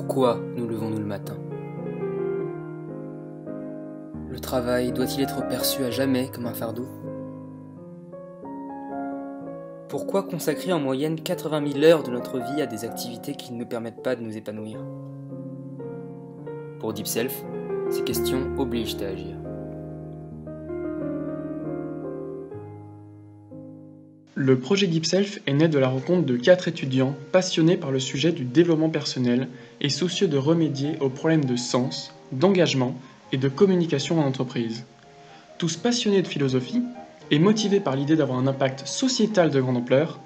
Pourquoi nous levons-nous le matin? Le travail doit-il être perçu à jamais comme un fardeau? Pourquoi consacrer en moyenne 80 000 heures de notre vie à des activités qui ne nous permettent pas de nous épanouir? Pour Deep Self, ces questions obligent à agir. Le projet Deep Self est né de la rencontre de 4 étudiants passionnés par le sujet du développement personnel et soucieux de remédier aux problèmes de sens, d'engagement et de communication en entreprise. Tous passionnés de philosophie et motivés par l'idée d'avoir un impact sociétal de grande ampleur,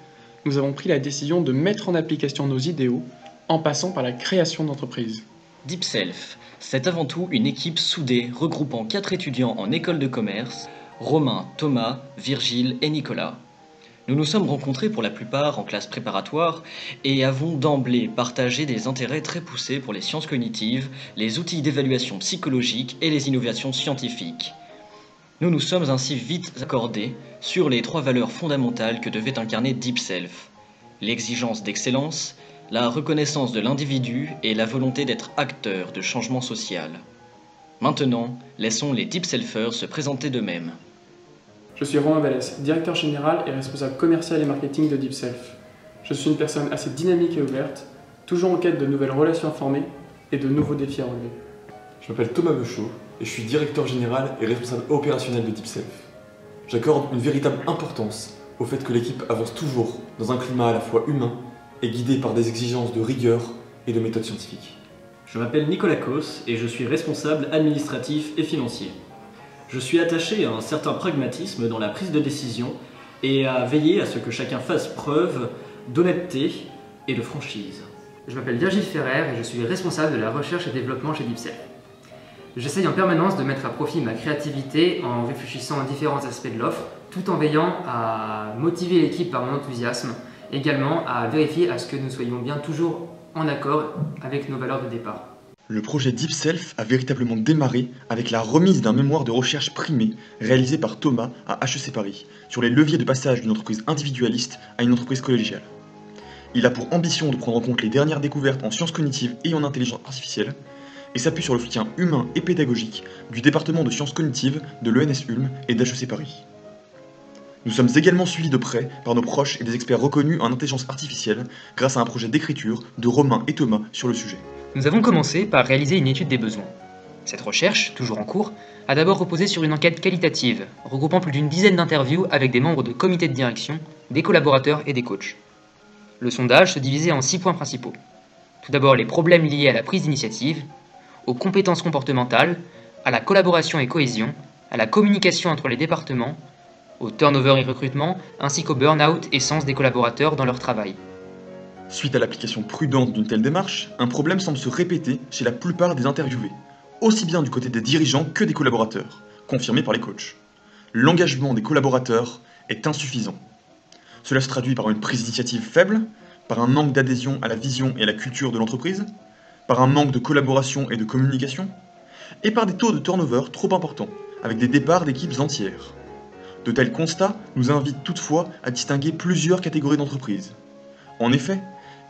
nous avons pris la décision de mettre en application nos idéaux en passant par la création d'entreprises. Deep Self, c'est avant tout une équipe soudée regroupant 4 étudiants en école de commerce, Romain, Thomas, Virgile et Nicolas. Nous nous sommes rencontrés pour la plupart en classe préparatoire et avons d'emblée partagé des intérêts très poussés pour les sciences cognitives, les outils d'évaluation psychologique et les innovations scientifiques. Nous nous sommes ainsi vite accordés sur les 3 valeurs fondamentales que devait incarner Deep Self: l'exigence d'excellence, la reconnaissance de l'individu et la volonté d'être acteur de changement social. Maintenant, laissons les Deep Selfers se présenter d'eux-mêmes. Je suis Romain Vallès, directeur général et responsable commercial et marketing de Deep Self. Je suis une personne assez dynamique et ouverte, toujours en quête de nouvelles relations à former et de nouveaux défis à relever. Je m'appelle Thomas Beuchot et je suis directeur général et responsable opérationnel de Deep Self. J'accorde une véritable importance au fait que l'équipe avance toujours dans un climat à la fois humain et guidé par des exigences de rigueur et de méthode scientifique. Je m'appelle Nicolas Cos et je suis responsable administratif et financier. Je suis attaché à un certain pragmatisme dans la prise de décision et à veiller à ce que chacun fasse preuve d'honnêteté et de franchise. Je m'appelle Virgile Ferrer et je suis responsable de la recherche et développement chez Deep Self. J'essaye en permanence de mettre à profit ma créativité en réfléchissant aux différents aspects de l'offre, tout en veillant à motiver l'équipe par mon enthousiasme, également à vérifier à ce que nous soyons bien toujours en accord avec nos valeurs de départ. Le projet Deep Self a véritablement démarré avec la remise d'un mémoire de recherche primé réalisé par Thomas à HEC Paris sur les leviers de passage d'une entreprise individualiste à une entreprise collégiale. Il a pour ambition de prendre en compte les dernières découvertes en sciences cognitives et en intelligence artificielle et s'appuie sur le soutien humain et pédagogique du département de sciences cognitives de l'ENS Ulm et d'HEC Paris. Nous sommes également suivis de près par nos proches et des experts reconnus en intelligence artificielle grâce à un projet d'écriture de Romain et Thomas sur le sujet. Nous avons commencé par réaliser une étude des besoins. Cette recherche, toujours en cours, a d'abord reposé sur une enquête qualitative, regroupant plus d'une dizaine d'interviews avec des membres de comités de direction, des collaborateurs et des coachs. Le sondage se divisait en 6 points principaux. Tout d'abord, les problèmes liés à la prise d'initiative, aux compétences comportementales, à la collaboration et cohésion, à la communication entre les départements, au turnover et recrutement, ainsi qu'au burn-out et sens des collaborateurs dans leur travail. Suite à l'application prudente d'une telle démarche, un problème semble se répéter chez la plupart des interviewés, aussi bien du côté des dirigeants que des collaborateurs, confirmé par les coachs. L'engagement des collaborateurs est insuffisant. Cela se traduit par une prise d'initiative faible, par un manque d'adhésion à la vision et à la culture de l'entreprise, par un manque de collaboration et de communication, et par des taux de turnover trop importants, avec des départs d'équipes entières. De tels constats nous invitent toutefois à distinguer plusieurs catégories d'entreprises. En effet,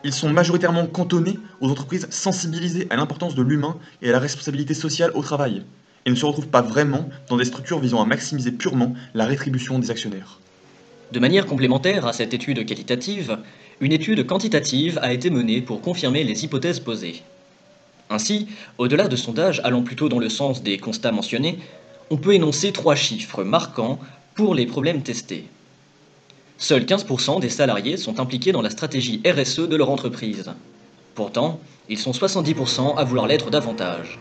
ils sont majoritairement cantonnés aux entreprises sensibilisées à l'importance de l'humain et à la responsabilité sociale au travail, et ne se retrouvent pas vraiment dans des structures visant à maximiser purement la rétribution des actionnaires. De manière complémentaire à cette étude qualitative, une étude quantitative a été menée pour confirmer les hypothèses posées. Ainsi, au-delà de sondages allant plutôt dans le sens des constats mentionnés, on peut énoncer 3 chiffres marquants pour les problèmes testés. Seuls 15% des salariés sont impliqués dans la stratégie RSE de leur entreprise. Pourtant, ils sont 70% à vouloir l'être davantage.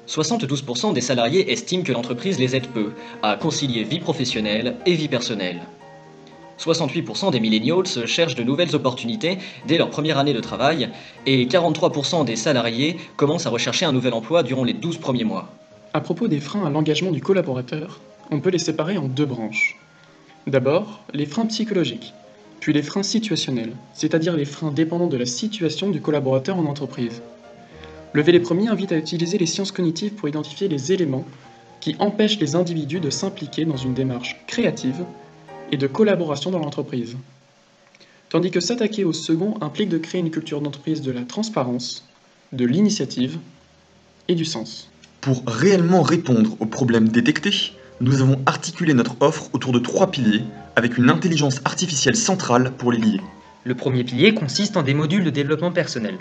72% des salariés estiment que l'entreprise les aide peu à concilier vie professionnelle et vie personnelle. 68% des millennials cherchent de nouvelles opportunités dès leur première année de travail et 43% des salariés commencent à rechercher un nouvel emploi durant les 12 premiers mois. À propos des freins à l'engagement du collaborateur, on peut les séparer en 2 branches. D'abord, les freins psychologiques, puis les freins situationnels, c'est-à-dire les freins dépendant de la situation du collaborateur en entreprise. Lever les premiers invite à utiliser les sciences cognitives pour identifier les éléments qui empêchent les individus de s'impliquer dans une démarche créative et de collaboration dans l'entreprise. Tandis que s'attaquer au second implique de créer une culture d'entreprise de la transparence, de l'initiative et du sens. Pour réellement répondre aux problèmes détectés, nous avons articulé notre offre autour de 3 piliers avec une intelligence artificielle centrale pour les lier. Le premier pilier consiste en des modules de développement personnel.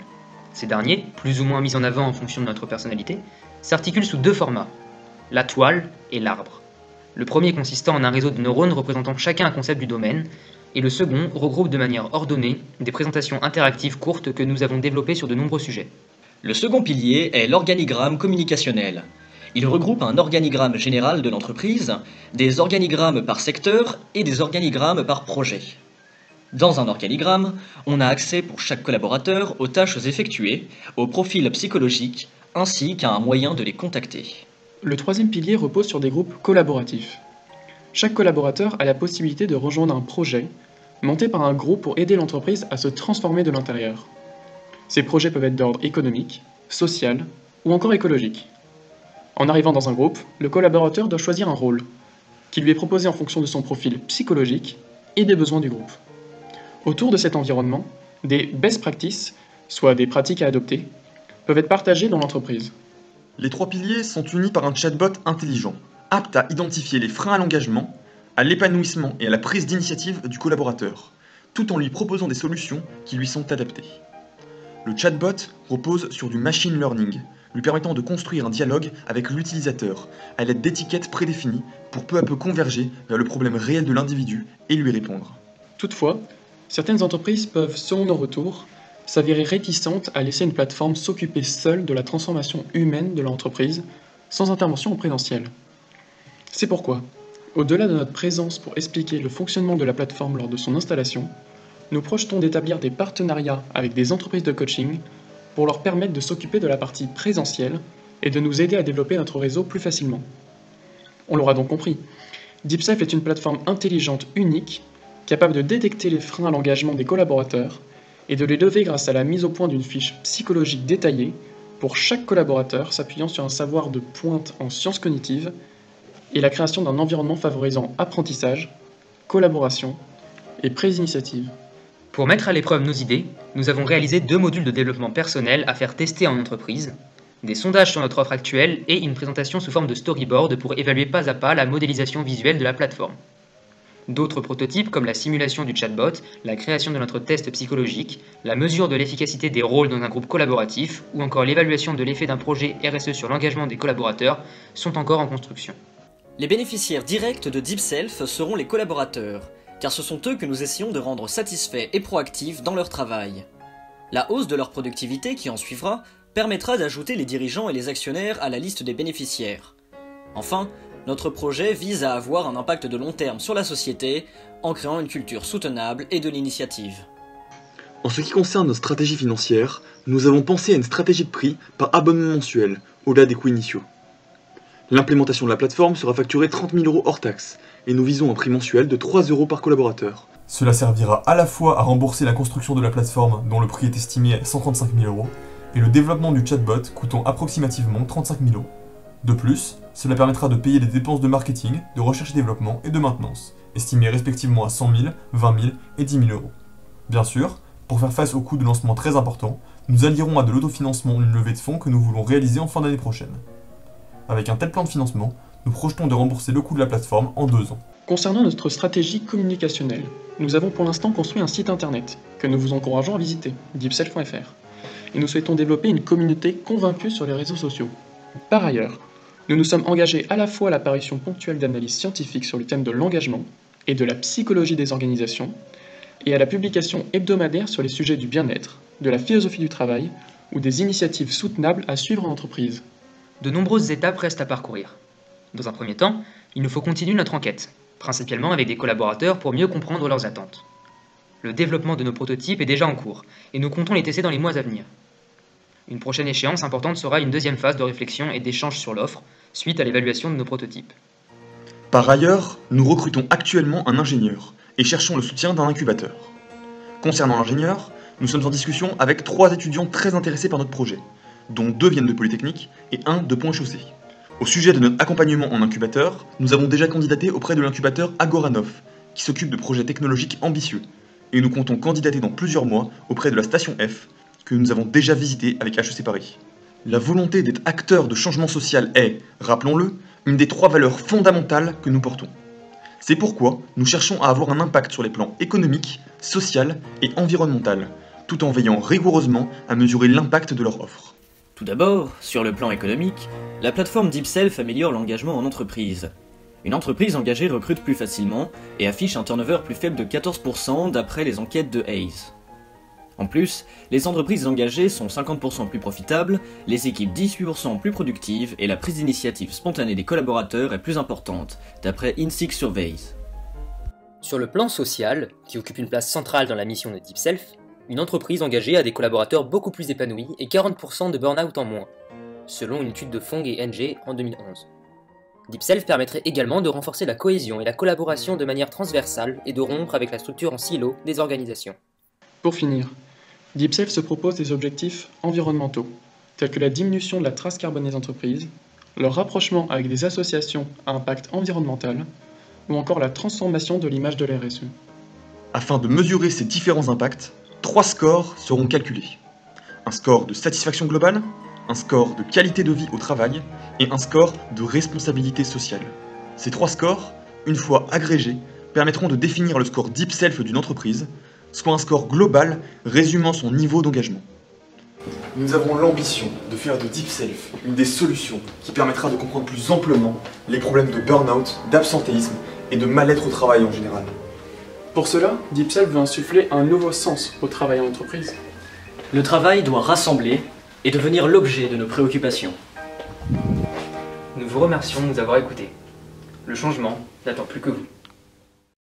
Ces derniers, plus ou moins mis en avant en fonction de notre personnalité, s'articulent sous 2 formats, la toile et l'arbre. Le premier consistant en un réseau de neurones représentant chacun un concept du domaine, et le second regroupe de manière ordonnée des présentations interactives courtes que nous avons développées sur de nombreux sujets. Le second pilier est l'organigramme communicationnel. Il regroupe un organigramme général de l'entreprise, des organigrammes par secteur et des organigrammes par projet. Dans un organigramme, on a accès pour chaque collaborateur aux tâches effectuées, au profil psychologique, ainsi qu'à un moyen de les contacter. Le troisième pilier repose sur des groupes collaboratifs. Chaque collaborateur a la possibilité de rejoindre un projet monté par un groupe pour aider l'entreprise à se transformer de l'intérieur. Ces projets peuvent être d'ordre économique, social ou encore écologique. En arrivant dans un groupe, le collaborateur doit choisir un rôle qui lui est proposé en fonction de son profil psychologique et des besoins du groupe. Autour de cet environnement, des best practices, soit des pratiques à adopter, peuvent être partagées dans l'entreprise. Les 3 piliers sont unis par un chatbot intelligent, apte à identifier les freins à l'engagement, à l'épanouissement et à la prise d'initiative du collaborateur, tout en lui proposant des solutions qui lui sont adaptées. Le chatbot repose sur du machine learning, lui permettant de construire un dialogue avec l'utilisateur à l'aide d'étiquettes prédéfinies pour peu à peu converger vers le problème réel de l'individu et lui répondre. Toutefois, certaines entreprises peuvent, selon nos retours, s'avérer réticentes à laisser une plateforme s'occuper seule de la transformation humaine de l'entreprise sans intervention en présentiel. C'est pourquoi, au-delà de notre présence pour expliquer le fonctionnement de la plateforme lors de son installation, nous projetons d'établir des partenariats avec des entreprises de coaching pour leur permettre de s'occuper de la partie présentielle et de nous aider à développer notre réseau plus facilement. On l'aura donc compris, DeepSelf est une plateforme intelligente unique, capable de détecter les freins à l'engagement des collaborateurs et de les lever grâce à la mise au point d'une fiche psychologique détaillée pour chaque collaborateur s'appuyant sur un savoir de pointe en sciences cognitives et la création d'un environnement favorisant apprentissage, collaboration et prise d'initiative. Pour mettre à l'épreuve nos idées, nous avons réalisé 2 modules de développement personnel à faire tester en entreprise, des sondages sur notre offre actuelle et une présentation sous forme de storyboard pour évaluer pas à pas la modélisation visuelle de la plateforme. D'autres prototypes comme la simulation du chatbot, la création de notre test psychologique, la mesure de l'efficacité des rôles dans un groupe collaboratif ou encore l'évaluation de l'effet d'un projet RSE sur l'engagement des collaborateurs sont encore en construction. Les bénéficiaires directs de DeepSelf seront les collaborateurs, car ce sont eux que nous essayons de rendre satisfaits et proactifs dans leur travail. La hausse de leur productivité qui en suivra permettra d'ajouter les dirigeants et les actionnaires à la liste des bénéficiaires. Enfin, notre projet vise à avoir un impact de long terme sur la société en créant une culture soutenable et de l'initiative. En ce qui concerne notre stratégie financière, nous avons pensé à une stratégie de prix par abonnement mensuel, au-delà des coûts initiaux. L'implémentation de la plateforme sera facturée 30 000 € hors taxe, et nous visons un prix mensuel de 3 € par collaborateur. Cela servira à la fois à rembourser la construction de la plateforme, dont le prix est estimé à 135 000 €, et le développement du chatbot coûtant approximativement 35 000 €. De plus, cela permettra de payer les dépenses de marketing, de recherche et développement et de maintenance, estimées respectivement à 100 000, 20 000 et 10 000 €. Bien sûr, pour faire face aux coûts de lancement très importants, nous allierons à de l'autofinancement une levée de fonds que nous voulons réaliser en fin d'année prochaine. Avec un tel plan de financement, nous projetons de rembourser le coût de la plateforme en 2 ans. Concernant notre stratégie communicationnelle, nous avons pour l'instant construit un site internet que nous vous encourageons à visiter, deepself.fr, et nous souhaitons développer une communauté convaincue sur les réseaux sociaux. Par ailleurs, nous nous sommes engagés à la fois à l'apparition ponctuelle d'analyses scientifiques sur le thème de l'engagement et de la psychologie des organisations, et à la publication hebdomadaire sur les sujets du bien-être, de la philosophie du travail ou des initiatives soutenables à suivre en entreprise. De nombreuses étapes restent à parcourir. Dans un premier temps, il nous faut continuer notre enquête, principalement avec des collaborateurs pour mieux comprendre leurs attentes. Le développement de nos prototypes est déjà en cours, et nous comptons les tester dans les mois à venir. Une prochaine échéance importante sera une deuxième phase de réflexion et d'échange sur l'offre, suite à l'évaluation de nos prototypes. Par ailleurs, nous recrutons actuellement un ingénieur et cherchons le soutien d'un incubateur. Concernant l'ingénieur, nous sommes en discussion avec 3 étudiants très intéressés par notre projet, dont 2 viennent de Polytechnique et 1 de Pont-et-Chaussée. Au sujet de notre accompagnement en incubateur, nous avons déjà candidaté auprès de l'incubateur Agoranov, qui s'occupe de projets technologiques ambitieux, et nous comptons candidater dans plusieurs mois auprès de la Station F, que nous avons déjà visité avec HEC Paris. La volonté d'être acteur de changement social est, rappelons-le, une des 3 valeurs fondamentales que nous portons. C'est pourquoi nous cherchons à avoir un impact sur les plans économique, social et environnemental, tout en veillant rigoureusement à mesurer l'impact de leur offre. Tout d'abord, sur le plan économique, la plateforme DeepSelf améliore l'engagement en entreprise. Une entreprise engagée recrute plus facilement et affiche un turnover plus faible de 14% d'après les enquêtes de Hays. En plus, les entreprises engagées sont 50% plus profitables, les équipes 18% plus productives et la prise d'initiative spontanée des collaborateurs est plus importante, d'après INSEAD Surveys. Sur le plan social, qui occupe une place centrale dans la mission de DeepSelf, une entreprise engagée a des collaborateurs beaucoup plus épanouis et 40% de burn-out en moins, selon une étude de Fong et NG en 2011. DeepSelf permettrait également de renforcer la cohésion et la collaboration de manière transversale et de rompre avec la structure en silo des organisations. Pour finir, DeepSelf se propose des objectifs environnementaux, tels que la diminution de la trace carbone des entreprises, leur rapprochement avec des associations à impact environnemental, ou encore la transformation de l'image de la RSE. Afin de mesurer ces différents impacts, 3 scores seront calculés. Un score de satisfaction globale, un score de qualité de vie au travail et un score de responsabilité sociale. Ces 3 scores, une fois agrégés, permettront de définir le score DeepSelf d'une entreprise, soit un score global résumant son niveau d'engagement. Nous avons l'ambition de faire de DeepSelf une des solutions qui permettra de comprendre plus amplement les problèmes de burn-out, d'absentéisme et de mal-être au travail en général. Pour cela, DeepSelf veut insuffler un nouveau sens au travail en entreprise. Le travail doit rassembler et devenir l'objet de nos préoccupations. Nous vous remercions de nous avoir écoutés. Le changement n'attend plus que vous.